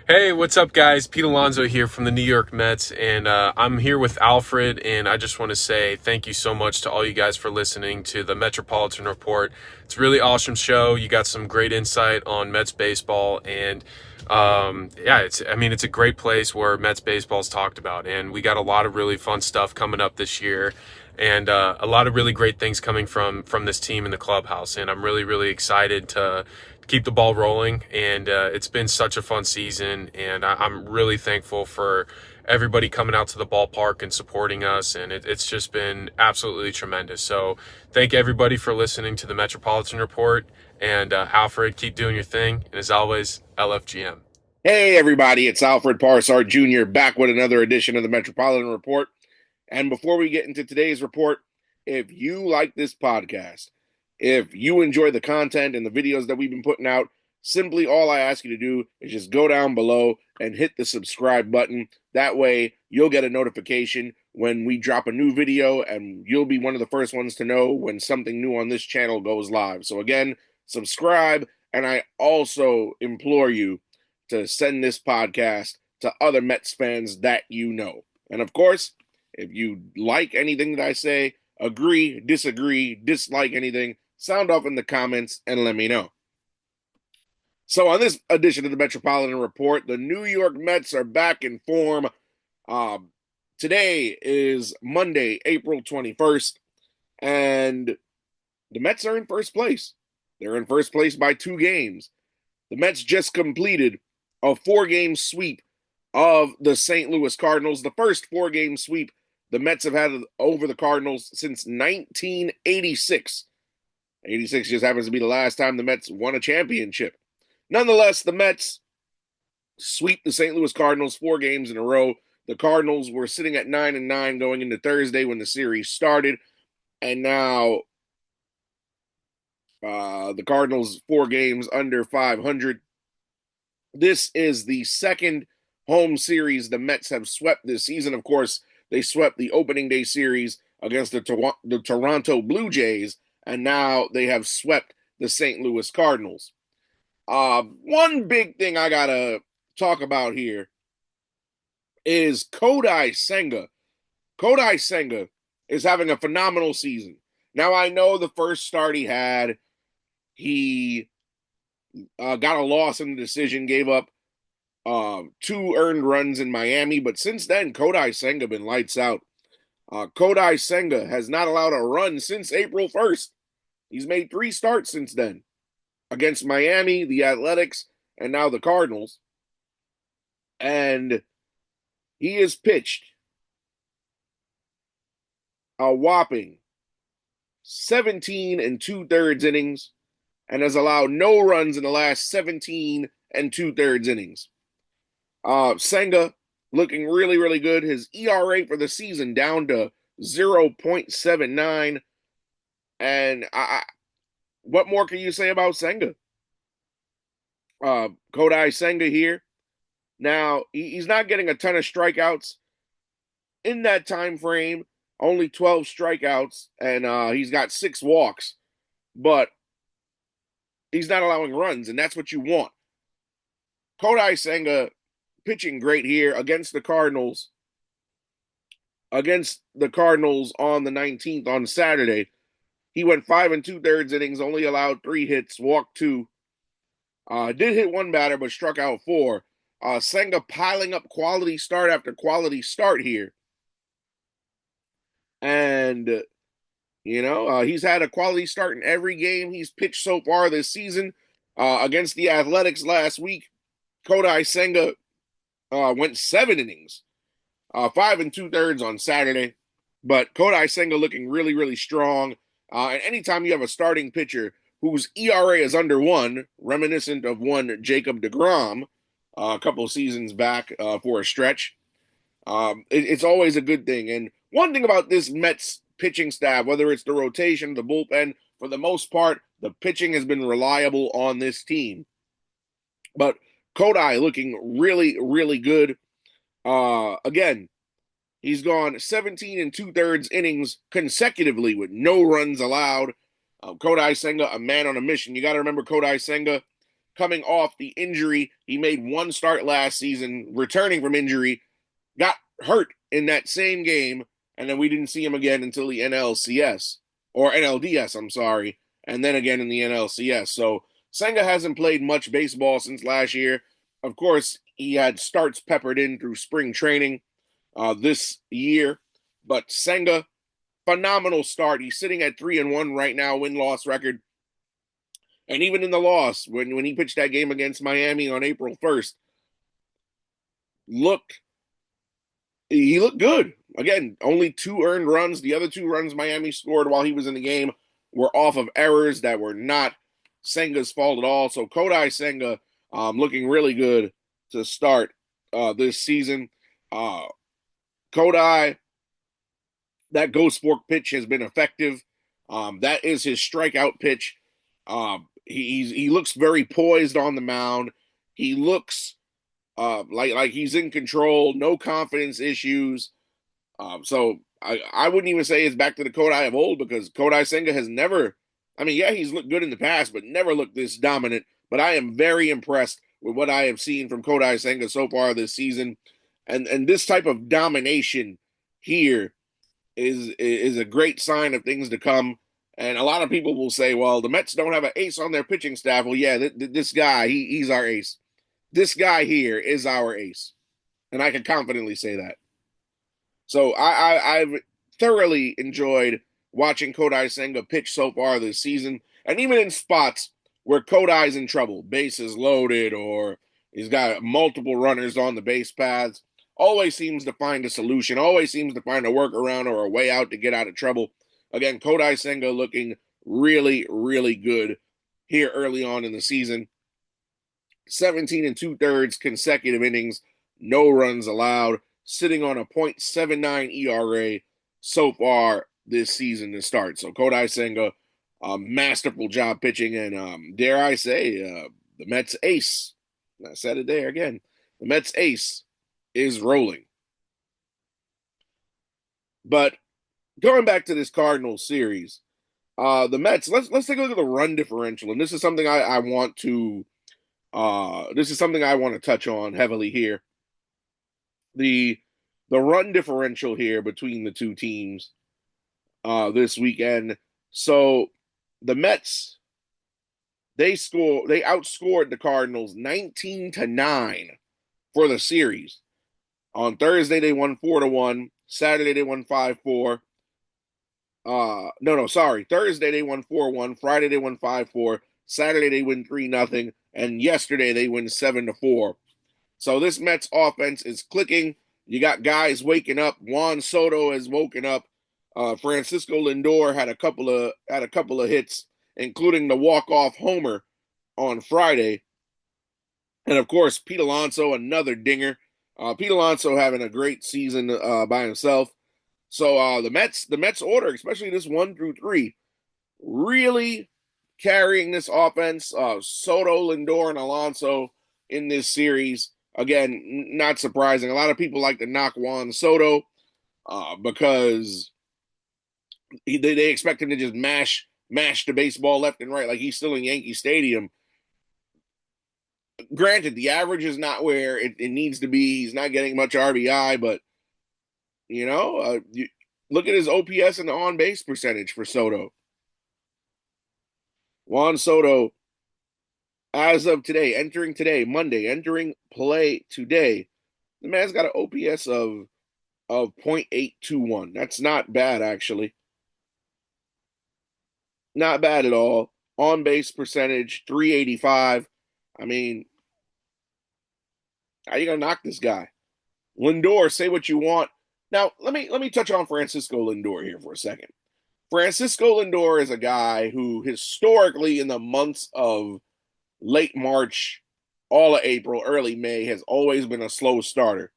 Hey, what's up, guys? Pete Alonso here from the New York Mets, and I'm here with Alfred. And I just want to say thank you so much to all you guys for listening to the Metropolitan Report. It's a really awesome show. You got some great insight on Mets baseball, and yeah, it's a great place where Mets baseball is talked about, and we got a lot of really fun stuff coming up this year. And a lot of really great things coming from this team in the clubhouse, and I'm really excited to keep the ball rolling. And it's been such a fun season, and I'm really thankful for everybody coming out to the ballpark and supporting us, and it's just been absolutely tremendous. So thank everybody for listening to the Metropolitan Report, and Alfred, keep doing your thing, and as always, LFGM. Hey, everybody, it's Alfred Parsard Jr. back with another edition of the Metropolitan Report. And before we get into today's report, if you like this podcast, if you enjoy the content and the videos that we've been putting out, simply all I ask you to do is just go down below and hit the subscribe button. That way, you'll get a notification when we drop a new video, and you'll be one of the first ones to know when something new on this channel goes live. So again, subscribe, and I also implore you to send this podcast to other Mets fans that you know. And of course, if you like anything that I say, agree, disagree, dislike anything, sound off in the comments and let me know. So on this edition of the Metropolitan Report, the New York Mets are back in form. Today is Monday, April 21st, and the Mets are in first place. They're in first place by 2 games. The Mets just completed a 4-game sweep of the St. Louis Cardinals, the first 4-game sweep the Mets have had over the Cardinals since 1986. 86 just happens to be the last time the Mets won a championship. Nonetheless, the Mets sweep the St. Louis Cardinals 4 games in a row. The Cardinals were sitting at 9-9 going into Thursday when the series started, and now the Cardinals 4 games under 500. This is the second home series the Mets have swept this season. Of course, they swept the opening day series against the Toronto Blue Jays, and now they have swept the St. Louis Cardinals. One big thing I got to talk about here is Kodai Senga. Kodai Senga is having a phenomenal season. Now, I know the first start he got a loss in the decision, gave up 2 earned runs in Miami, but since then, Kodai Senga been lights out. Kodai Senga has not allowed a run since April 1st. He's made 3 starts since then against Miami, the Athletics, and now the Cardinals. And he has pitched a whopping 17 and 2/3 innings and has allowed no runs in the last 17 and 2/3 innings. Senga looking really good. His ERA for the season down to 0.79. And what more can you say about Senga? Kodai Senga here. Now, he's not getting a ton of strikeouts in that time frame, only 12 strikeouts, and he's got 6 walks, but he's not allowing runs, and that's what you want. Kodai Senga pitching great here against the Cardinals. Against the Cardinals on the 19th on Saturday, he went 5 and 2/3 innings, only allowed 3 hits, walked 2. Did hit 1 batter, but struck out 4. Senga piling up quality start after quality start here. And, he's had a quality start in every game he's pitched so far this season. Against the Athletics last week, Kodai Senga went 7 innings, 5 and 2/3 on Saturday. But Kodai Senga looking really strong. And anytime you have a starting pitcher whose ERA is under 1, reminiscent of one Jacob deGrom a couple of seasons back for a stretch, it's always a good thing. And one thing about this Mets pitching staff, whether it's the rotation, the bullpen, for the most part, the pitching has been reliable on this team. But Kodai looking really good. Again, he's gone 17 and 2/3 innings consecutively with no runs allowed. Kodai Senga, a man on a mission. You got to remember Kodai Senga coming off the injury. He made one start last season, returning from injury, got hurt in that same game, and then we didn't see him again until the NLCS, or NLDS, I'm sorry, and then again in the NLCS. So Senga hasn't played much baseball since last year. Of course, he had starts peppered in through spring training this year, but Senga, phenomenal start. He's sitting at 3-1 right now, win-loss record. And even in the loss, when he pitched that game against Miami on April 1st, he looked good. Again, only 2 earned runs. The other 2 runs Miami scored while he was in the game were off of errors that were not Senga's fault at all. So Kodai Senga looking really good to start this season. Kodai, that ghost fork pitch has been effective. That is his strikeout pitch. He looks very poised on the mound. He looks like he's in control, no confidence issues. So I wouldn't even say it's back to the Kodai of old, because Kodai Senga has never, I mean, yeah, he's looked good in the past, but never looked this dominant. But I am very impressed with what I have seen from Kodai Senga so far this season. And this type of domination here is a great sign of things to come. And a lot of people will say, well, the Mets don't have an ace on their pitching staff. Well, yeah, this guy, he's our ace. This guy here is our ace. And I can confidently say that. So I've thoroughly enjoyed watching Kodai Senga pitch so far this season. And even in spots where Kodai's in trouble, bases loaded, or he's got multiple runners on the base paths, always seems to find a solution, always seems to find a workaround or a way out to get out of trouble. Again, Kodai Senga looking really, really good here early on in the season. 17 2/3 consecutive innings, no runs allowed, sitting on a .79 ERA so far this season to start. So Kodai Senga, masterful job pitching, and dare I say, the Mets ace. I said it there again. The Mets ace is rolling. But going back to this Cardinals series, the Mets. Let's take a look at the run differential, and this is something I want to touch on heavily here. The run differential here between the two teams this weekend. So the Mets, they outscored the Cardinals 19-9 for the series. On Thursday they won 4-1. Saturday they won 5-4. Thursday they won 4-1. Friday they won 5-4. Saturday they win 3-0. And yesterday they win 7-4. So this Mets offense is clicking. You got guys waking up. Juan Soto has woken up. Francisco Lindor had a couple of hits, including the walk-off homer on Friday. And of course, Pete Alonso, another dinger. Pete Alonso having a great season by himself. So the Mets order, especially this 1 through 3, really carrying this offense. Soto, Lindor, and Alonso in this series. Again, not surprising. A lot of people like to knock Juan Soto because they expect him to just mash the baseball left and right like he's still in Yankee Stadium. Granted, the average is not where it needs to be. He's not getting much RBI, but look at his OPS and the on-base percentage for Soto. Juan Soto, as of today, entering play today, the man's got an OPS of .821. That's not bad, actually. Not bad at all. On-base percentage, 385. I mean, how you gonna knock this guy? Lindor, say what you want. Now, let me touch on Francisco Lindor here for a second. Francisco Lindor is a guy who historically in the months of late March, all of April, early May has always been a slow starter.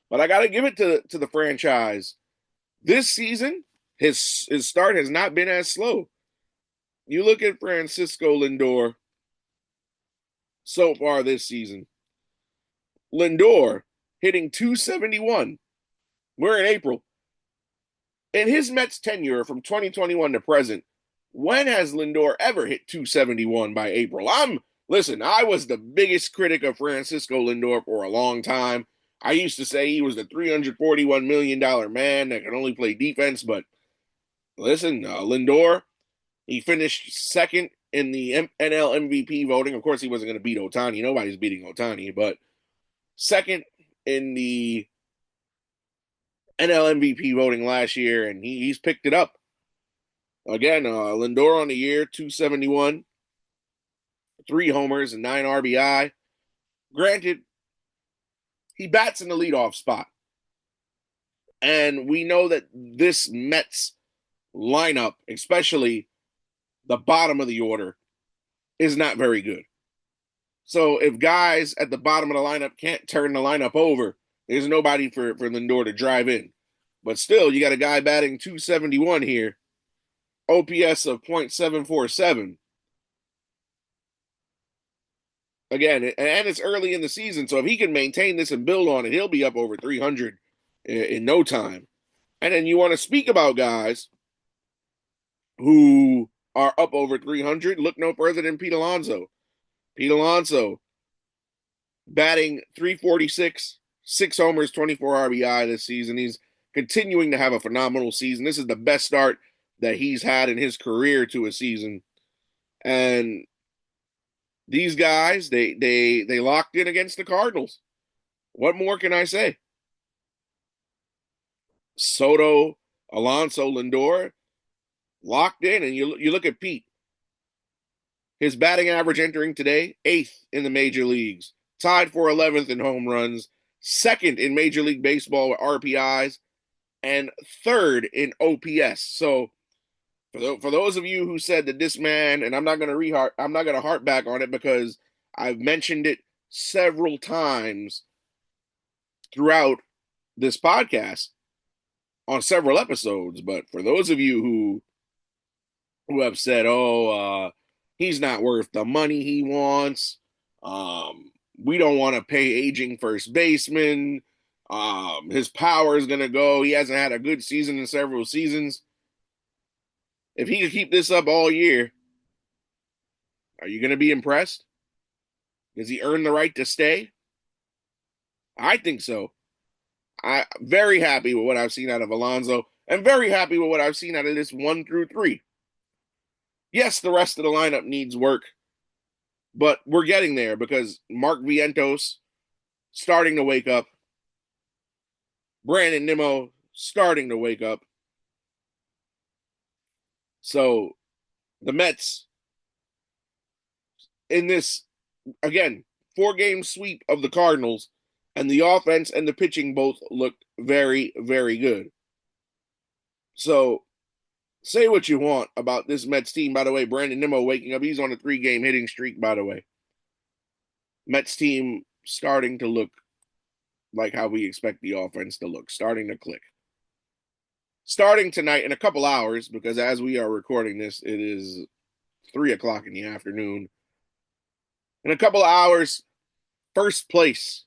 But I got to give it to the franchise. This season, his start has not been as slow. You look at Francisco Lindor so far this season. Lindor hitting .271. We're in April. In his Mets tenure from 2021 to present, when has Lindor ever hit .271 by April? Listen, I was the biggest critic of Francisco Lindor for a long time. I used to say he was the $341 million man that could only play defense, but listen, Lindor, he finished second in the NL MVP voting. Of course, he wasn't going to beat Ohtani. Nobody's beating Ohtani, but second in the NL MVP voting last year, and he's picked it up. Again, Lindor on the year, 271, 3 homers, and 9 RBI. Granted, he bats in the leadoff spot. And we know that this Mets lineup, especially the bottom of the order, is not very good. So if guys at the bottom of the lineup can't turn the lineup over, there's nobody for Lindor to drive in. But still, you got a guy batting 271 here, OPS of .747. Again, and it's early in the season, so if he can maintain this and build on it, he'll be up over 300 in no time. And then you want to speak about guys who are up over 300. Look no further than Pete Alonso. Pete Alonso batting 346, 6 homers, 24 RBI this season. He's continuing to have a phenomenal season. This is the best start that he's had in his career to a season. And these guys, they locked in against the Cardinals. What more can I say? Soto, Alonso, Lindor, locked in. And you look at Pete. His batting average entering today, 8th in the major leagues, tied for 11th in home runs, 2nd in Major League Baseball with RPIs, and 3rd in OPS. So for those of you who said that this man, and I'm not going to harp back on it because I've mentioned it several times throughout this podcast on several episodes, but for those of you who have said, he's not worth the money he wants. We don't want to pay aging first baseman. His power is going to go. He hasn't had a good season in several seasons. If he can keep this up all year, are you going to be impressed? Does he earn the right to stay? I think so. I'm very happy with what I've seen out of Alonso and very happy with what I've seen out of this 1 through 3. Yes, the rest of the lineup needs work, but we're getting there because Mark Vientos starting to wake up. Brandon Nimmo starting to wake up. So the Mets in this, again, 4-game sweep of the Cardinals, and the offense and the pitching both looked very, very good. So say what you want about this Mets team. By the way, Brandon Nimmo waking up. He's on a 3-game hitting streak, by the way. Mets team starting to look like how we expect the offense to look, starting to click. Starting tonight in a couple hours, because as we are recording this, it is 3 o'clock in the afternoon. In a couple hours, first place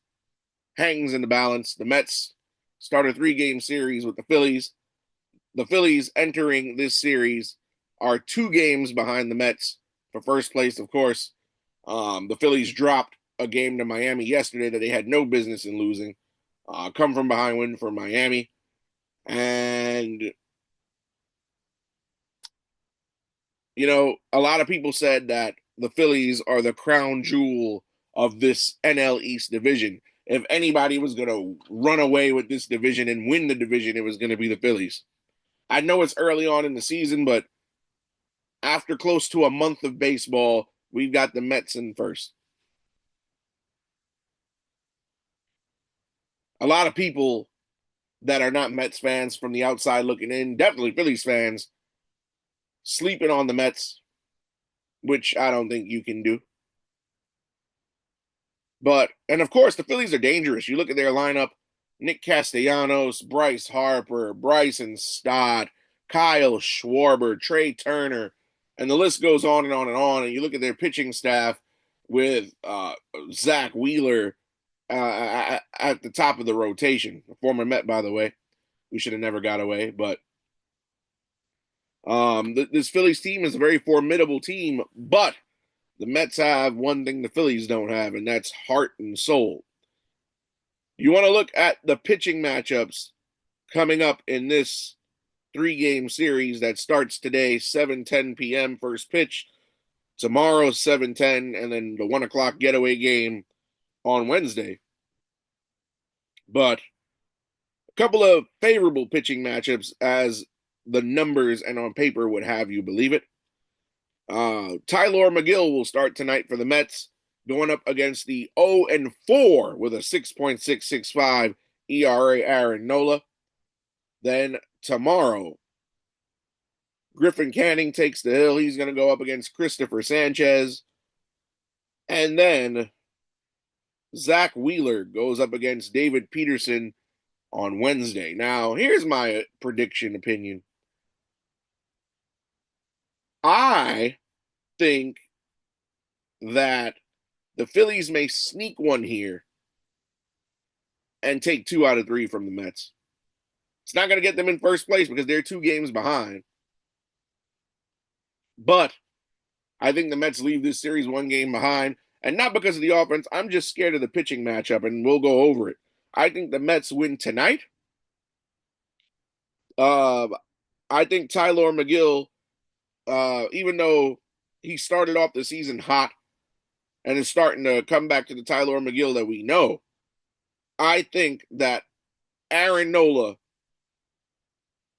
hangs in the balance. The Mets start a 3-game series with the Phillies. The Phillies entering this series are 2 games behind the Mets for first place, of course. The Phillies dropped a game to Miami yesterday that they had no business in losing. Come from behind win for Miami. And, a lot of people said that the Phillies are the crown jewel of this NL East division. If anybody was going to run away with this division and win the division, it was going to be the Phillies. I know it's early on in the season, but after close to a month of baseball, we've got the Mets in first. A lot of people that are not Mets fans from the outside looking in, definitely Phillies fans, sleeping on the Mets, which I don't think you can do. And of course, the Phillies are dangerous. You look at their lineup: Nick Castellanos, Bryce Harper, Bryson Stott, Kyle Schwarber, Trey Turner, and the list goes on and on and on. And you look at their pitching staff with Zach Wheeler at the top of the rotation, a former Met, by the way. We should have never got away, but this Phillies team is a very formidable team, but the Mets have one thing the Phillies don't have, and that's heart and soul. You want to look at the pitching matchups coming up in this 3-game series that starts today, 7:10 p.m. first pitch. Tomorrow, 7:10, and then the 1 o'clock getaway game on Wednesday. But a couple of favorable pitching matchups as the numbers and on paper would have you believe it. Tyler McGill will start tonight for the Mets, going up against the 0-4 with a 6.665 ERA Aaron Nola. Then tomorrow, Griffin Canning takes the hill. He's going to go up against Christopher Sanchez. And then Zach Wheeler goes up against David Peterson on Wednesday. Now, here's my prediction opinion. I think that the Phillies may sneak one here and take 2 out of 3 from the Mets. It's not going to get them in first place because they're 2 games behind. But I think the Mets leave this series 1 game behind, and not because of the offense. I'm just scared of the pitching matchup, and we'll go over it. I think the Mets win tonight. I think Tyler McGill, even though he started off the season hot and is starting to come back to the Tyler McGill that we know, I think that Aaron Nola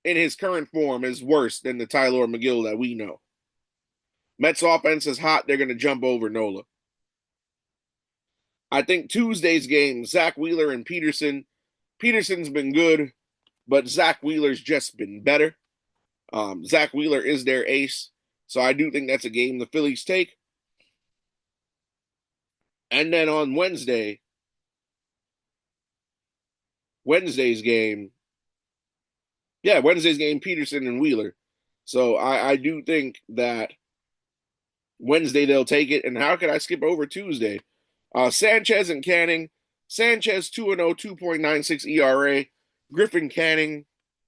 in his current form is worse than the Tyler McGill that we know. Mets offense is hot. They're going to jump over Nola. I think Tuesday's game, Zach Wheeler and Peterson. Peterson's been good, but Zach Wheeler's just been better. Zach Wheeler is their ace, so I do think that's a game the Phillies take. And then on Wednesday's game, Peterson and Wheeler. So I do think that Wednesday they'll take it. And how could I skip over Tuesday? Sanchez and Canning. Sanchez 2-0, 2.96 ERA. Griffin Canning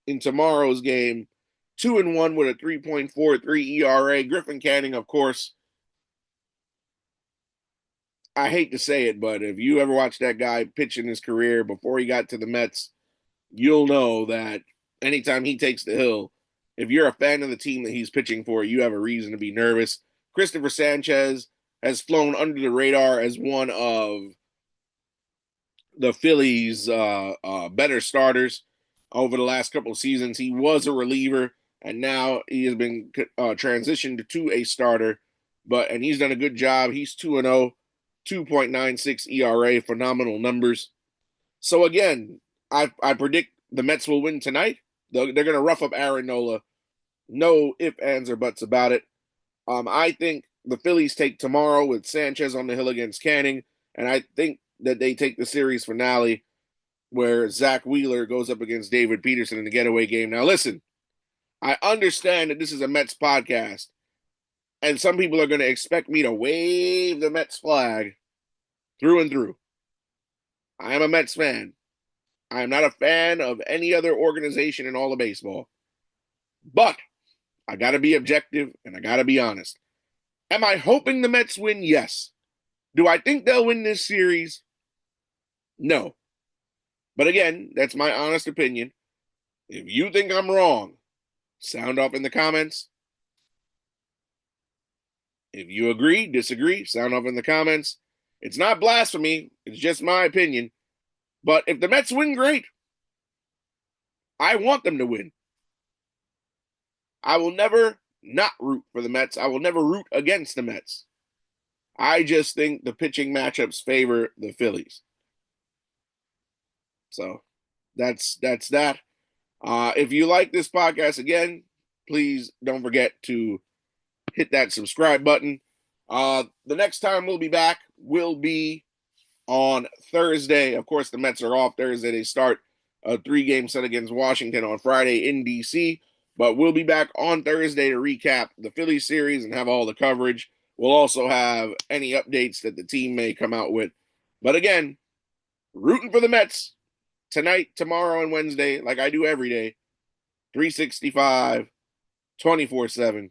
in tomorrow's game, 2-1 with a 3.43 ERA. Griffin Canning, of course, I hate to say it, but if you ever watched that guy pitch in his career before he got to the Mets, you'll know that anytime he takes the hill, if you're a fan of the team that he's pitching for, you have a reason to be nervous. Christopher Sanchez has flown under the radar as one of the Phillies' better starters over the last couple of seasons. He was a reliever, and now he has been transitioned to a starter. And he's done a good job. He's 2-0, 2.96 ERA, phenomenal numbers. So again, I predict the Mets will win tonight. They're going to rough up Aaron Nola. No ifs, ands, or buts about it. I think the Phillies take tomorrow with Sanchez on the hill against Canning, and I think that they take the series finale where Zach Wheeler goes up against David Peterson in the getaway game. Now listen, I understand that this is a Mets podcast, and some people are going to expect me to wave the Mets flag through and through. I am a Mets fan. I am not a fan of any other organization in all of baseball. But I got to be objective, and I got to be honest. Am I hoping the Mets win? Yes. Do I think they'll win this series? No. But again, that's my honest opinion. If you think I'm wrong, sound off in the comments. If you agree, disagree, sound off in the comments. It's not blasphemy. It's just my opinion. But if the Mets win, great. I want them to win. I will never not root for the Mets. I will never root against the Mets. I just think the pitching matchups favor the Phillies. So that's that. If you like this podcast, again, please don't forget to hit that subscribe button. The next time we'll be back will be on Thursday. Of course, the Mets are off Thursday. They start a 3-game set against Washington on Friday in D.C., but we'll be back on Thursday to recap the Phillies series and have all the coverage. We'll also have any updates that the team may come out with. But again, rooting for the Mets tonight, tomorrow, and Wednesday, like I do every day. 365, 24/7.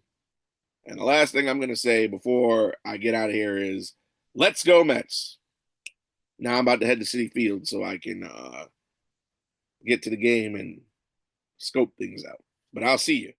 And the last thing I'm going to say before I get out of here is, let's go Mets. Now I'm about to head to Citi Field so I can get to the game and scope things out. But I'll see you.